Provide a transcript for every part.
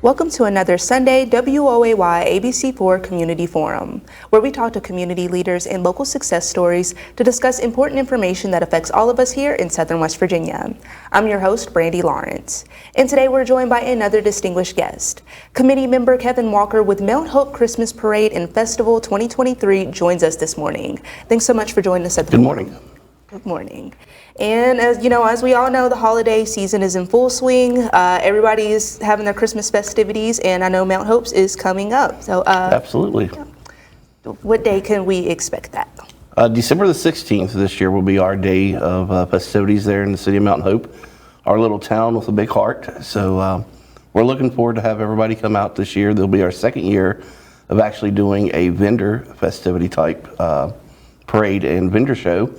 Welcome to another Sunday WOAY ABC4 Community Forum, where we talk to community leaders and local success stories to discuss important information that affects all of us here in Southern West Virginia. I'm your host, Brandy Lawrence, and today we're joined by another distinguished guest. Committee member Kevin Walker with Mount Hope Christmas Parade and Festival 2023 joins us this morning. Thanks so much for joining us at the Good morning. Good morning. And as we all know, the holiday season is in full swing. Everybody is having their Christmas festivities, and I know Mount Hope's is coming up. So, Absolutely. what day can we expect that? December the 16th this year will be our day of festivities there in the city of Mount Hope, our little town with a big heart. So we're looking forward to have everybody come out this year. There'll be our second year of actually doing a vendor festivity type parade and vendor show.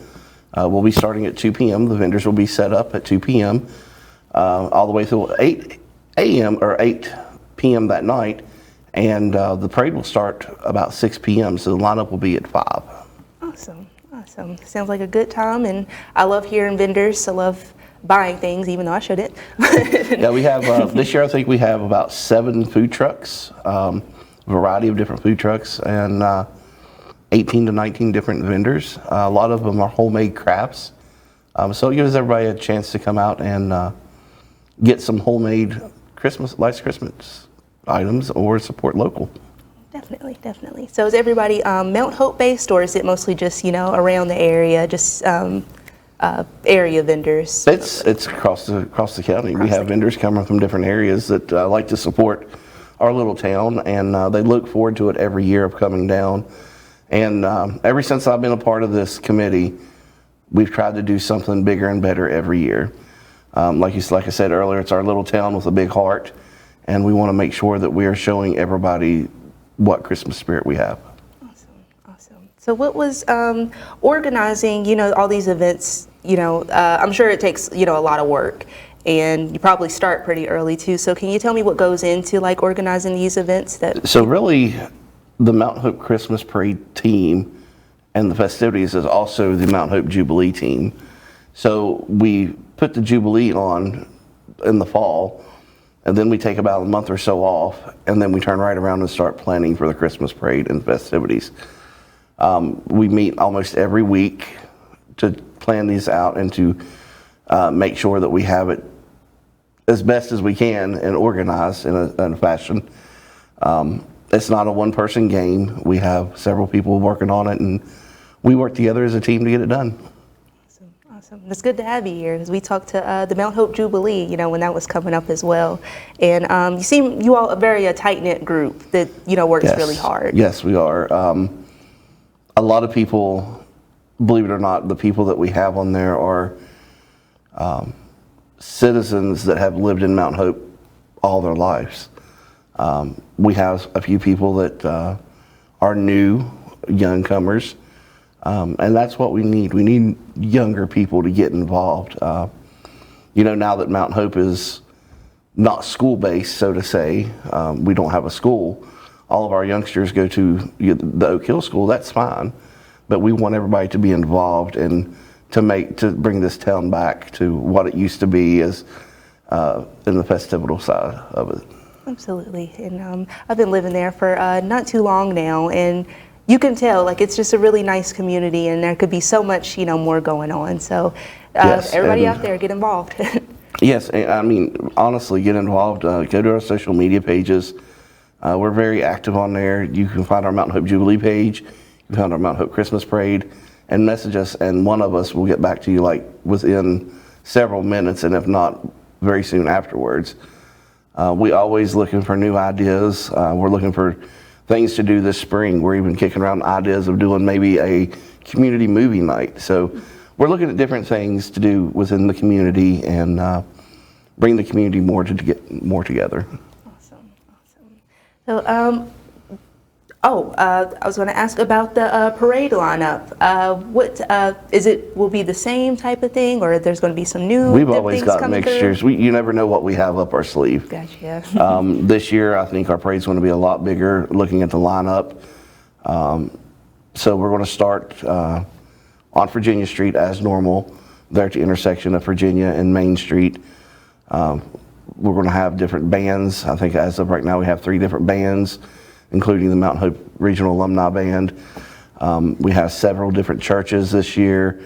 We'll be starting at 2 p.m. The vendors will be set up at 2 p.m. All the way through 8 a.m. or 8 p.m. that night, and the parade will start about 6 p.m. So the lineup will be at 5. Awesome. Sounds like a good time, and I love hearing vendors. I love buying things, even though I shouldn't. Yeah, we have this year. I think we have about 7 food trucks, a variety of different food trucks, and 18 to 19 different vendors. A lot of them are homemade crafts. So it gives everybody a chance to come out and get some homemade lights Christmas items or support local. Definitely. So is everybody Mount Hope based, or is it mostly just, around the area, just area vendors? It's across the county. We have vendors coming from different areas that like to support our little town, and they look forward to it every year of coming down. And ever since I've been a part of this committee, we've tried to do something bigger and better every year. Like I said earlier, it's our little town with a big heart, and we want to make sure that we are showing everybody what Christmas spirit we have. Awesome. So what was organizing, all these events, I'm sure it takes, a lot of work, and you probably start pretty early too. So can you tell me what goes into organizing these events? So really, the Mount Hope Christmas Parade team and the festivities is also the Mount Hope Jubilee team. So we put the Jubilee on in the fall, and then we take about a month or so off, and then we turn right around and start planning for the Christmas Parade and festivities. We meet almost every week to plan these out and to make sure that we have it as best as we can and organized in a fashion. It's not a one-person game. We have several people working on it, and we work together as a team to get it done. Awesome. It's good to have you here, because we talked to the Mount Hope Jubilee, when that was coming up as well. And you seem, you all a very tight-knit group that, works really hard. Yes, we are. A lot of people, believe it or not, the people that we have on there are citizens that have lived in Mount Hope all their lives. We have a few people that are new, youngcomers, and that's what we need. We need younger people to get involved. Now that Mount Hope is not school-based, so to say, we don't have a school. All of our youngsters go to the Oak Hill School. That's fine, but we want everybody to be involved and to bring this town back to what it used to be as in the festival side of it. Absolutely. And I've been living there for not too long now, and you can tell it's just a really nice community, and there could be so much more going on. So yes, everybody out there, get involved. Yes, I mean, honestly, get involved. Go to our social media pages. We're very active on there. You can find our Mount Hope Jubilee page. You can find our Mount Hope Christmas Parade, and message us, and one of us will get back to you within several minutes, and if not, very soon afterwards. We always looking for new ideas. We're looking for things to do this spring. We're even kicking around ideas of doing maybe a community movie night. So we're looking at different things to do within the community and bring the community more together. Awesome. So, I was going to ask about the parade lineup. What is it? Will be the same type of thing, or there's going to be some new? We've always got mixtures. You never know what we have up our sleeve. Gotcha. This year, I think our parade's going to be a lot bigger. Looking at the lineup, so we're going to start on Virginia Street as normal, there at the intersection of Virginia and Main Street. We're going to have different bands. I think as of right now, we have 3 different bands, including the Mount Hope Regional Alumni Band. We have several different churches this year,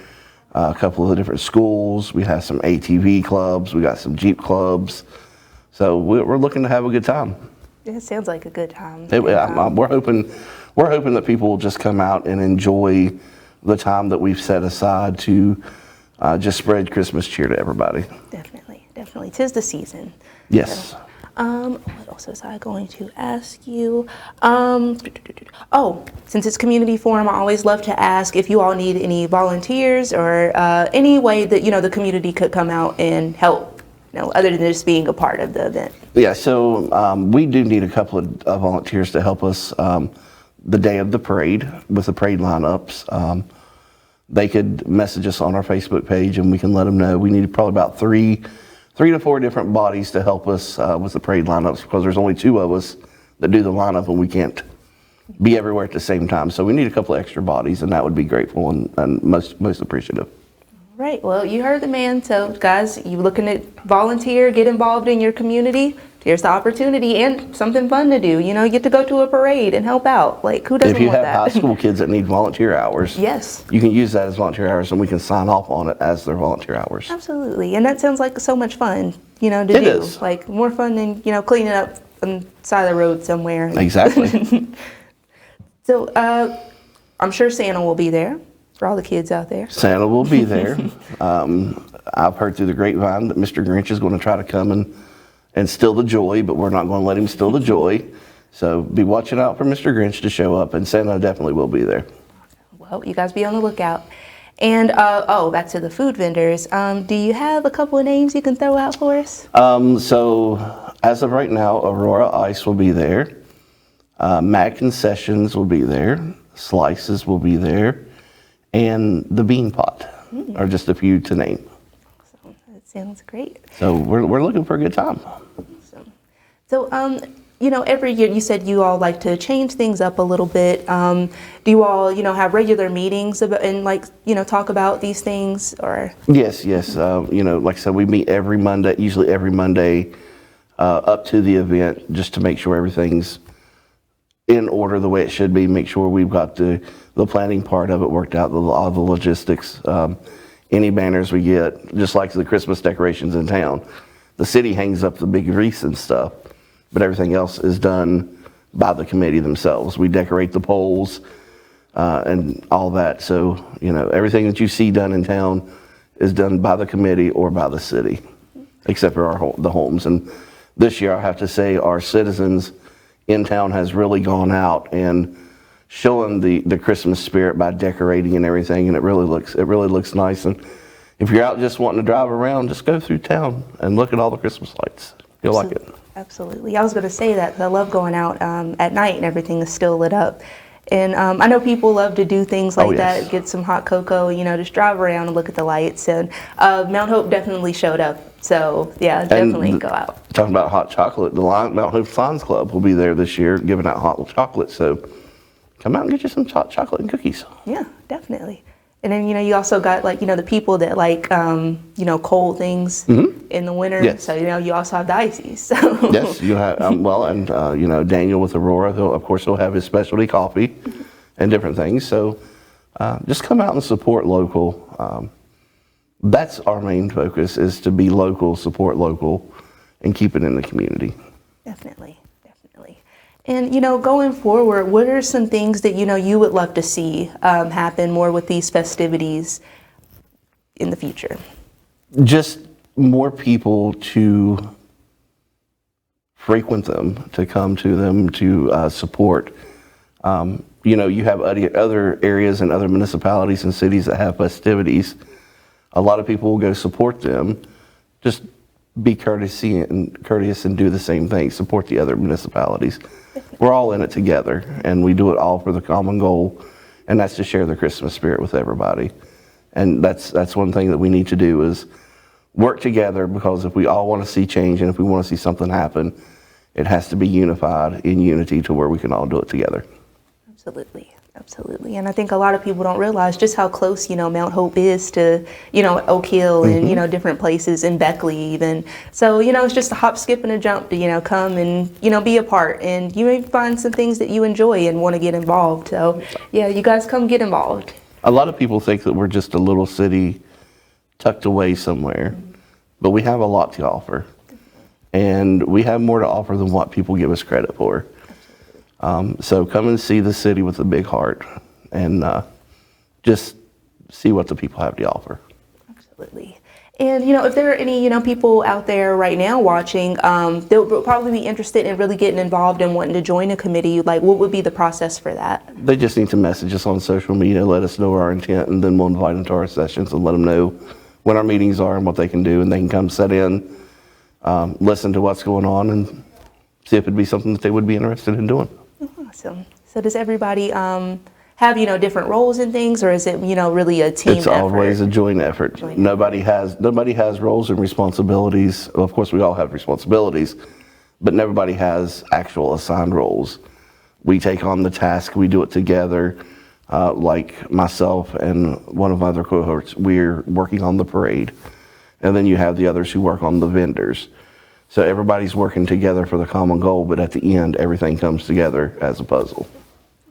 a couple of different schools. We have some ATV clubs. We got some Jeep clubs. So we're looking to have a good time. It sounds like a good time. We're hoping that people will just come out and enjoy the time that we've set aside to just spread Christmas cheer to everybody. Definitely. 'Tis the season. Yes. What else was I going to ask you? Since it's community forum, I always love to ask if you all need any volunteers or any way that, the community could come out and help, other than just being a part of the event. Yeah, so we do need a couple of volunteers to help us the day of the parade with the parade lineups. They could message us on our Facebook page and we can let them know. We need probably about three to four different bodies to help us with the parade lineups, because there's only 2 of us that do the lineup and we can't be everywhere at the same time. So we need a couple of extra bodies, and that would be grateful and most appreciative. Right. Well, you heard the man. So, guys, you looking to volunteer, get involved in your community? Here's the opportunity and something fun to do. You get to go to a parade and help out. Like, who doesn't If you want have that? high school kids that need volunteer hours, Yes. you can use that as volunteer hours, and we can sign off on it as their volunteer hours. Absolutely. And that sounds like so much fun, to It do. is. Like, more fun than, cleaning up on the side of the road somewhere. Exactly. So, I'm sure Santa will be there for all the kids out there. Santa will be there. I've heard through the grapevine that Mr. Grinch is going to try to come and steal the joy, but we're not going to let him steal the joy. So be watching out for Mr. Grinch to show up, and Santa definitely will be there. Well, you guys be on the lookout. And, back to the food vendors. Do you have a couple of names you can throw out for us? So as of right now, Aurora Ice will be there. Mac Concessions will be there. Slices will be there. And the Bean Pot are just a few to name. That sounds great. So we're looking for a good time. So, every year you said you all like to change things up a little bit. Do you all, have regular meetings and talk about these things, or? Yes. Like I said, we meet every Monday, usually every Monday up to the event, just to make sure everything's in order the way it should be. Make sure we've got the planning part of it worked out, all the logistics, any banners we get, just like the Christmas decorations in town. The city hangs up the big wreaths and stuff, but everything else is done by the committee themselves. We decorate the poles and all that. So, everything that you see done in town is done by the committee or by the city, except for the homes. And this year, I have to say, our citizens in town has really gone out and showing the Christmas spirit by decorating and everything, and it really looks nice. And if you're out just wanting to drive around, just go through town and look at all the Christmas lights. You'll like it. Absolutely. I was going to say that 'cause I love going out at night and everything is still lit up. And I know people love to do things like yes. that, get some hot cocoa, just drive around and look at the lights. And Mount Hope definitely showed up. So, yeah, definitely go out. Talking about hot chocolate, the Mount Hope Lions Club will be there this year giving out hot chocolate. So come out and get you some hot chocolate and cookies. Yeah, definitely. And then, you also got the people that like, cold things in the winter. Yes. So, you also have the ices. So. Yes, you have, Daniel with Aurora, of course, he'll have his specialty coffee and different things. So just come out and support local. That's our main focus, is to be local, support local, and keep it in the community. Definitely. And, going forward, what are some things that, you would love to see happen more with these festivities in the future? Just more people to frequent them, to come to them, to support. You have other areas and other municipalities and cities that have festivities. A lot of people will go support them. Just be courteous and do the same thing. Support the other municipalities. We're all in it together, and we do it all for the common goal, and that's to share the Christmas spirit with everybody. And that's one thing that we need to do, is work together, because if we all want to see change and if we want to see something happen, it has to be unified in unity to where we can all do it together. Absolutely. Absolutely. And I think a lot of people don't realize just how close, Mount Hope is to, Oak Hill and, different places in Beckley even. So, it's just a hop, skip, and a jump to, come and, be a part. And you may find some things that you enjoy and want to get involved. So, yeah, you guys come get involved. A lot of people think that we're just a little city tucked away somewhere, but we have a lot to offer. And we have more to offer than what people give us credit for. So come and see the city with a big heart and just see what the people have to offer. Absolutely. And, if there are any, people out there right now watching, they'll probably be interested in really getting involved and wanting to join a committee, like what would be the process for that? They just need to message us on social media, let us know our intent, and then we'll invite them to our sessions and let them know when our meetings are and what they can do, and they can come sit in, listen to what's going on, and see if it'd be something that they would be interested in doing. Awesome. So does everybody have, different roles and things, or is it, really a team effort? It's always a joint effort. Nobody has roles and responsibilities. Well, of course, we all have responsibilities, but nobody has actual assigned roles. We take on the task, we do it together. Like myself and one of my other cohorts, we're working on the parade. And then you have the others who work on the vendors. So everybody's working together for the common goal, but at the end, everything comes together as a puzzle.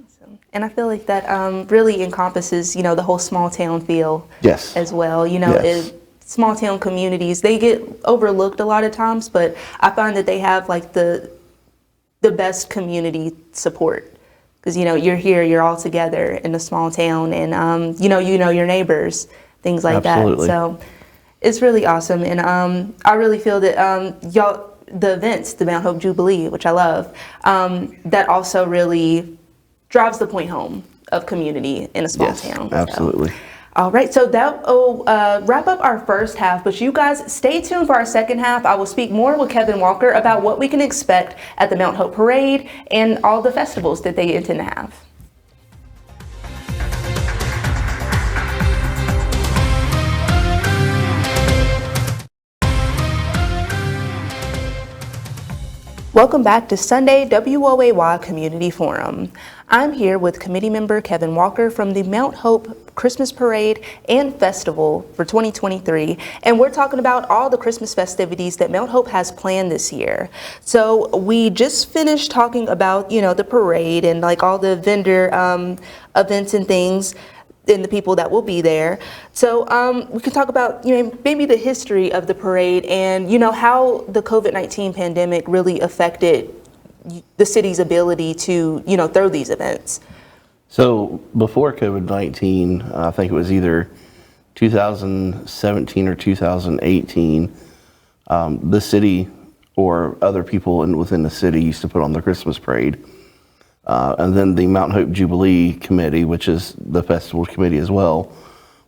Awesome. And I feel like that really encompasses, the whole small town feel Yes. as well. Yes. Small town communities, they get overlooked a lot of times, but I find that they have like the best community support. Because, you're here, you're all together in a small town, and, you know your neighbors, things like Absolutely. that. So it's really awesome. And I really feel that the events, the Mount Hope Jubilee, which I love, that also really drives the point home of community in a small Yes, town. absolutely. So. All right, so that will wrap up our first half, but you guys stay tuned for our second half. I will speak more with Kevin Walker about what we can expect at the Mount Hope Parade and all the festivals that they intend to have. Welcome back to Sunday WOAY Community Forum. I'm here with committee member Kevin Walker from the Mount Hope Christmas Parade and Festival for 2023, and we're talking about all the Christmas festivities that Mount Hope has planned this year. So we just finished talking about, the parade and like all the vendor events and things, and the people that will be there. So we can talk about, maybe the history of the parade and, how the COVID-19 pandemic really affected the city's ability to, throw these events. So before COVID-19, I think it was either 2017 or 2018, the city or other people within the city used to put on the Christmas parade. And then the Mount Hope Jubilee Committee, which is the festival committee as well,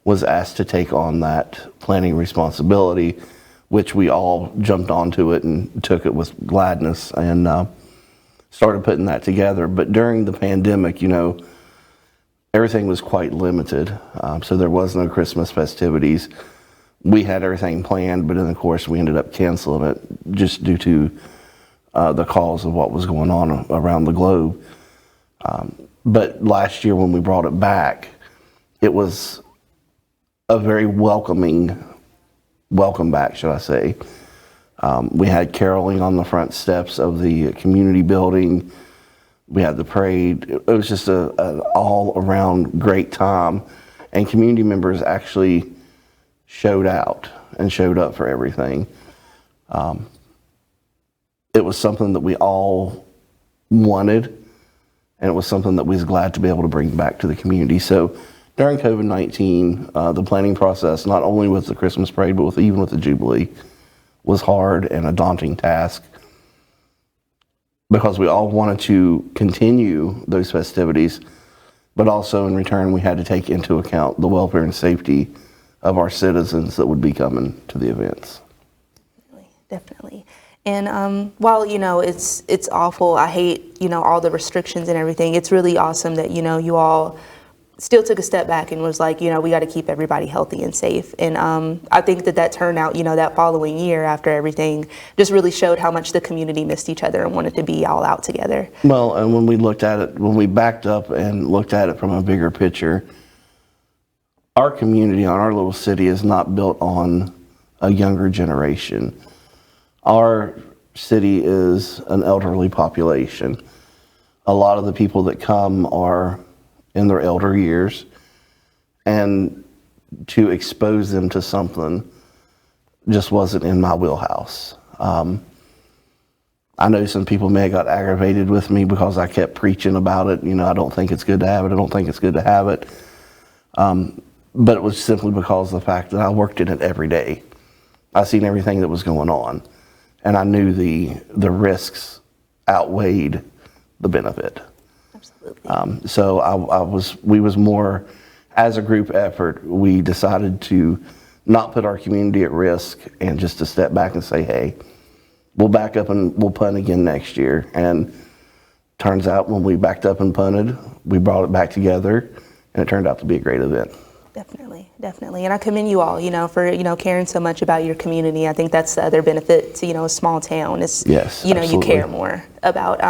was asked to take on that planning responsibility, which we all jumped onto it and took it with gladness and started putting that together. But during the pandemic, everything was quite limited. So there was no Christmas festivities. We had everything planned, but then of course we ended up canceling it just due to the cause of what was going on around the globe. But last year when we brought it back, it was a very welcome back, should I say. We had caroling on the front steps of the community building. We had the parade. It was just an all-around great time, and community members actually showed out and showed up for everything. It was something that we all wanted, and it was something that we was glad to be able to bring back to the community. So during COVID-19, the planning process, not only with the Christmas parade, but even with the Jubilee, was hard and a daunting task because we all wanted to continue those festivities, but also in return, we had to take into account the welfare and safety of our citizens that would be coming to the events. Definitely. And while, it's awful, I hate, all the restrictions and everything, it's really awesome that, you all still took a step back and was like, we got to keep everybody healthy and safe. And I think that turned out, that following year after everything just really showed how much the community missed each other and wanted to be all out together. Well, and when we looked at it, when we backed up and looked at it from a bigger picture, our community, on our little city, is not built on a younger generation. Our city is an elderly population. A lot of the people that come are in their elder years, and to expose them to something just wasn't in my wheelhouse. I know some people may have got aggravated with me because I kept preaching about it. I don't think it's good to have it. I don't think it's good to have it. But it was simply because of the fact that I worked in it every day. I seen everything that was going on, and I knew the risks outweighed the benefit. Absolutely. So we was more, as a group effort, we decided to not put our community at risk and just to step back and say, hey, we'll back up and we'll punt again next year. And turns out when we backed up and punted, we brought it back together, and it turned out to be a great event. Definitely. And I commend you all, for, caring so much about your community. I think that's the other benefit to, a small town is, yes, you absolutely. care more about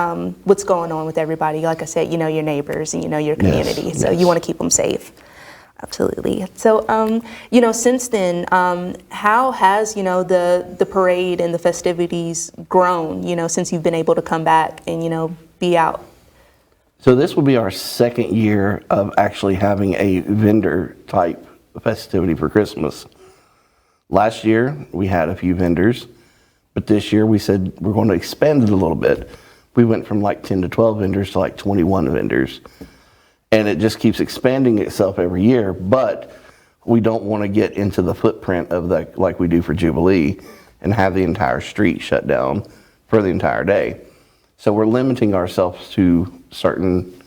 what's going on with everybody. Like I said, your neighbors and, your community. Yes, so yes. You want to keep them safe. Absolutely. So, since then, how has, the parade and the festivities grown, since you've been able to come back and, be out? So this will be our second year of actually having a vendor type festivity for Christmas. Last year we had a few vendors, but this year we said we're going to expand it a little bit. We went from like 10 to 12 vendors to like 21 vendors. And it just keeps expanding itself every year, but we don't want to get into the footprint of that like we do for Jubilee and have the entire street shut down for the entire day. So we're limiting ourselves to certain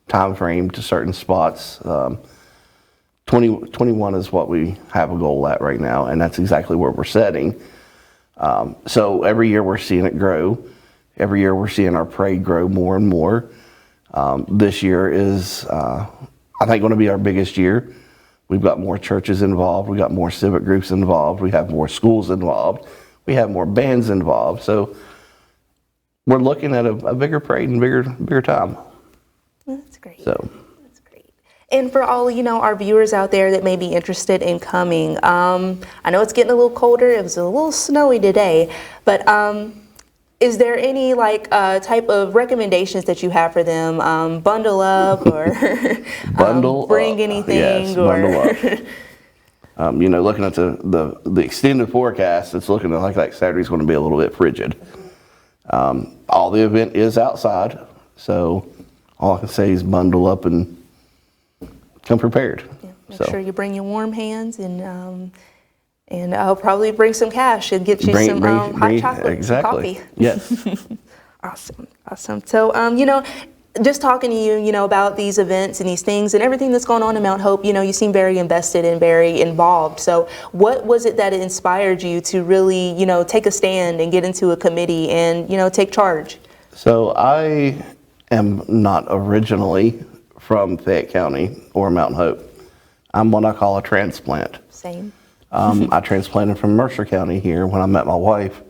time frame, to certain spots. 21 is what we have a goal at right now, and that's exactly where we're setting. So every year we're seeing it grow. Every year we're seeing our parade grow more and more. This year is, I think, going to be our biggest year. We've got more churches involved. We've got more civic groups involved. We have more schools involved. We have more bands involved. So we're looking at a bigger parade and bigger time. That's great. So. That's great. And for all, our viewers out there that may be interested in coming, I know it's getting a little colder. It was a little snowy today, but is there any type of recommendations that you have for them? Bundle up or bring up. anything? Yes, or bundle up. Looking at the extended forecast, it's looking like Saturday's going to be a little bit frigid. All the event is outside, so all I can say is bundle up and come prepared. Yeah, make sure you bring your warm hands and I'll probably bring some cash and get you some hot chocolate, exactly. Coffee. Yes. Awesome. So, just talking to you, about these events and these things and everything that's going on in Mount Hope, you seem very invested and very involved. So what was it that inspired you to really, take a stand and get into a committee and, take charge? So I am not originally from Fayette County or Mount Hope. I'm what I call a transplant. Same. I transplanted from Mercer County here when I met my wife,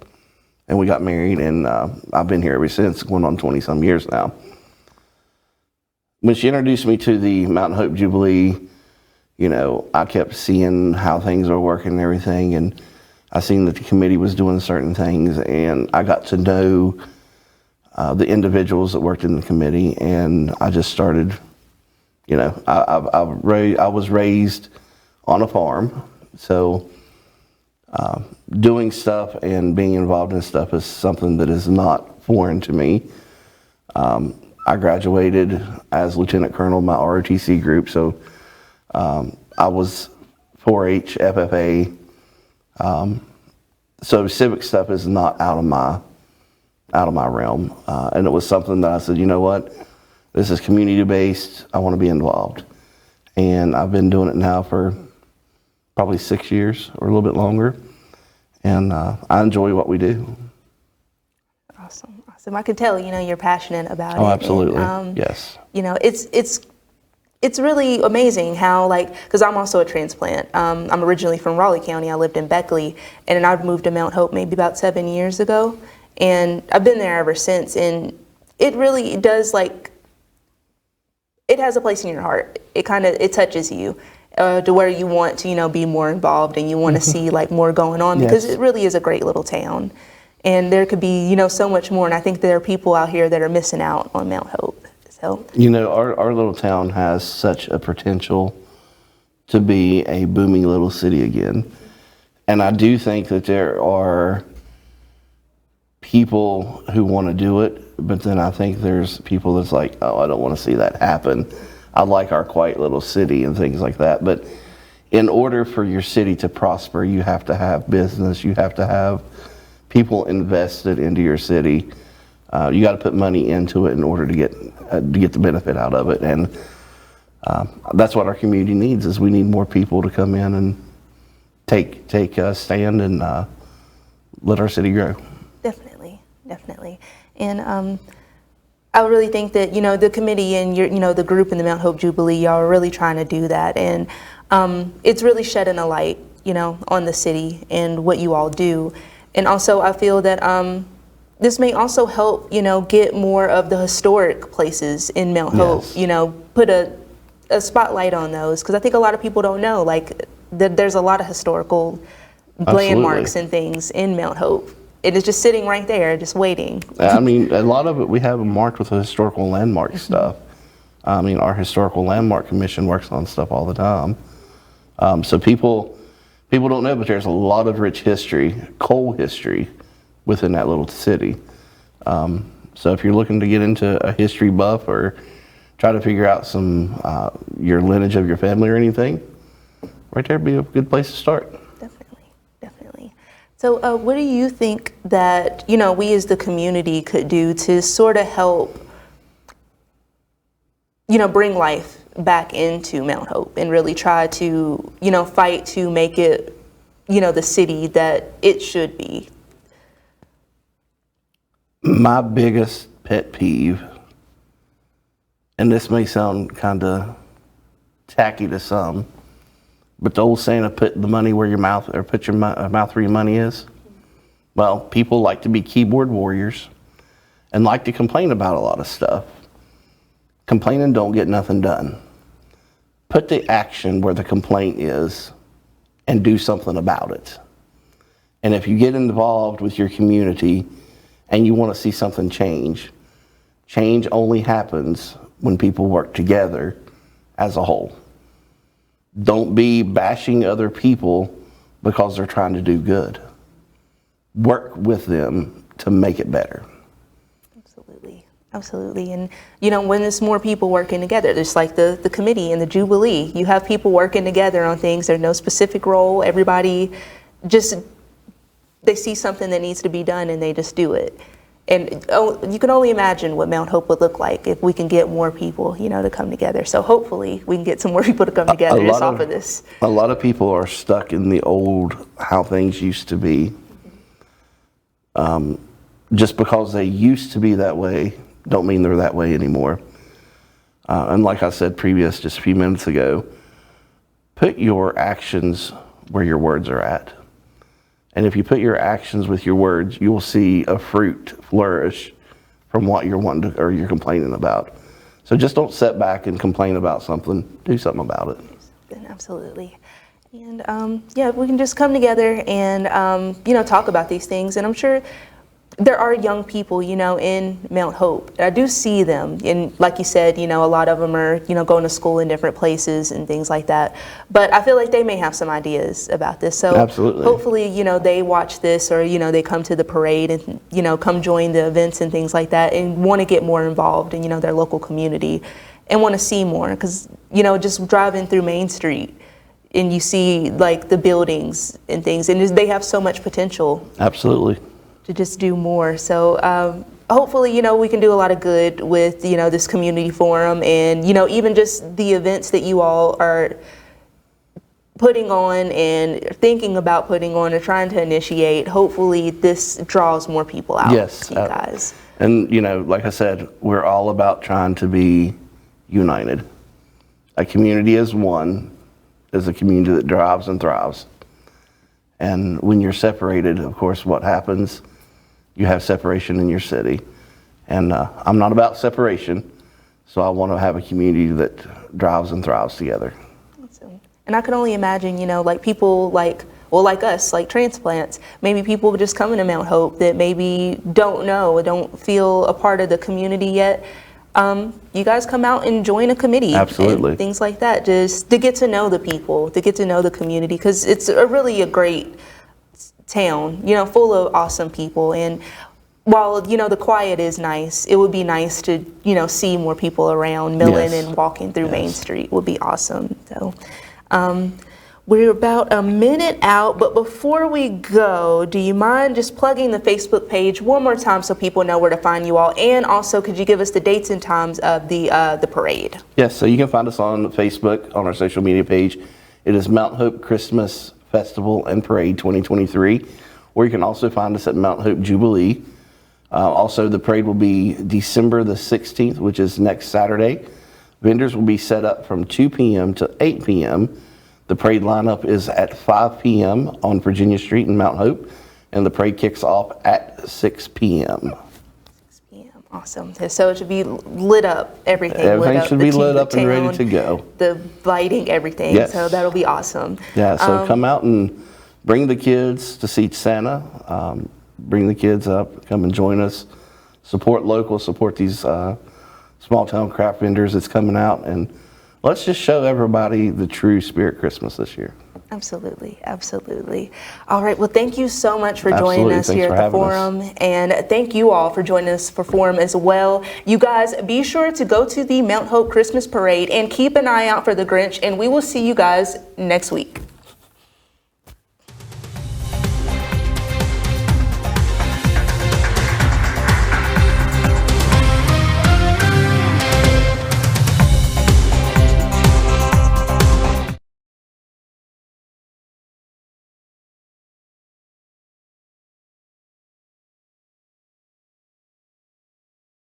and we got married, and I've been here ever since, going on 20-some years now. When she introduced me to the Mount Hope Jubilee, I kept seeing how things were working and everything, and I seen that the committee was doing certain things, and I got to know the individuals that worked in the committee, and I just started, I was raised on a farm, so doing stuff and being involved in stuff is something that is not foreign to me. I graduated as Lieutenant Colonel in my ROTC group, so I was 4-H, FFA. So civic stuff is not out of my realm, and it was something that I said, you know what, this is community based. I want to be involved, and I've been doing it now for probably 6 years or a little bit longer, and I enjoy what we do. Awesome. I can tell, you're passionate about it. Oh, absolutely. And, yes. It's it's really amazing how, like, because I'm also a transplant. I'm originally from Raleigh County. I lived in Beckley, and then I've moved to Mount Hope maybe about 7 years ago, and I've been there ever since. And it really does, like, it has a place in your heart. It touches you to where you want to, be more involved, and you want to see like more going on, because Yes. it really is a great little town, and there could be, so much more. And I think there are people out here that are missing out on Mount Hope. So. Our little town has such a potential to be a booming little city again. And I do think that there are people who want to do it, but then I think there's people that's like, oh, I don't want to see that happen. I like our quiet little city and things like that. But in order for your city to prosper, you have to have business, you have to have people invested into your city. You got to put money into it in order to get the benefit out of it, and that's what our community needs. Is we need more people to come in and take a stand and let our city grow. Definitely, and I really think that the committee and the group in the Mount Hope Jubilee, y'all are really trying to do that, and it's really shedding a light on the city and what you all do, and also I feel that this may also help, get more of the historic places in Mount Hope, Yes. Put a spotlight on those, because I think a lot of people don't know, like, that there's a lot of historical landmarks and things in Mount Hope. It is just sitting right there, just waiting. I mean, a lot of it we have marked with the historical landmark stuff. I mean, our historical landmark commission works on stuff all the time. So people don't know, but there's a lot of rich history, coal history, within that little city. So if you're looking to get into a history buff or try to figure out some your lineage of your family or anything, right there would be a good place to start. Definitely. So what do you think that we as the community could do to sort of help bring life back into Mount Hope and really try to fight to make it the city that it should be? My biggest pet peeve, and this may sound kind of tacky to some, but the old saying of put the money where your mouth, or put your mouth where your money is. Well, people like to be keyboard warriors and like to complain about a lot of stuff. Complaining don't get nothing done. Put the action where the complaint is and do something about it. And if you get involved with your community and you want to see something change, change only happens when people work together as a whole. Don't be bashing other people because they're trying to do good. Work with them to make it better. Absolutely. And when there's more people working together, there's like the committee and the Jubilee, you have people working together on things. There's no specific role. Everybody just, they see something that needs to be done and they just do it. And you can only imagine what Mount Hope would look like if we can get more people, to come together. So hopefully we can get some more people to come together just off of this. A lot of people are stuck in the old, how things used to be. Just because they used to be that way, don't mean they're that way anymore. And like I said just a few minutes ago, put your actions where your words are at. And if you put your actions with your words, you will see a fruit flourish from what you're wanting to, or you're complaining about. So just don't sit back and complain about something. Do something about it. Absolutely. And we can just come together and talk about these things. And I'm sure there are young people, in Mount Hope. I do see them, and like you said, a lot of them are, going to school in different places and things like that. But I feel like they may have some ideas about this. So Absolutely. Hopefully, they watch this, or they come to the parade and come join the events and things like that, and want to get more involved in their local community, and want to see more. Because just driving through Main Street, and you see like the buildings and things, and they have so much potential. Absolutely. To just do more. So hopefully, we can do a lot of good with, this community forum, and, even just the events that you all are putting on and thinking about putting on or trying to initiate. Hopefully this draws more people out to you guys. And, like I said, we're all about trying to be united. A community as one is a community that drives and thrives. And when you're separated, of course, what happens? You have separation in your city. And I'm not about separation, so I want to have a community that drives and thrives together. Awesome. And I can only imagine, like people like us, like transplants, maybe people just coming to Mount Hope that maybe don't feel a part of the community yet. You guys come out and join a committee. Absolutely. And things like that, just to get to know the people, to get to know the community, because it's really a great town, full of awesome people. And while, the quiet is nice, it would be nice to, see more people around milling Yes. and walking through Yes. Main Street would be awesome. So, we're about a minute out, but before we go, do you mind just plugging the Facebook page one more time so people know where to find you all? And also, could you give us the dates and times of the parade? Yes, so you can find us on Facebook, on our social media page. It is Mount Hope Christmas Festival and Parade 2023, or you can also find us at Mount Hope Jubilee. Also, the parade will be December the 16th, which is next Saturday. Vendors will be set up from 2 p.m. to 8 p.m. The parade lineup is at 5 p.m. on Virginia Street in Mount Hope, and the parade kicks off at 6 p.m. 6 p.m. Awesome. So it should be lit up, everything. Everything should be lit the up and ready town, to go. The lighting, everything. Yes. So that'll be awesome. Yeah, so come out and bring the kids to see Santa. Bring the kids up, come and join us. Support local, support these small town craft vendors that's coming out, and let's just show everybody the true spirit Christmas this year. Absolutely, absolutely. All right, well, thank you so much for joining Absolutely. us Thanks here for at the having us. forum, and thank you all for joining us for Forum as well. You guys, be sure to go to the Mount Hope Christmas Parade and keep an eye out for the Grinch, and we will see you guys next week.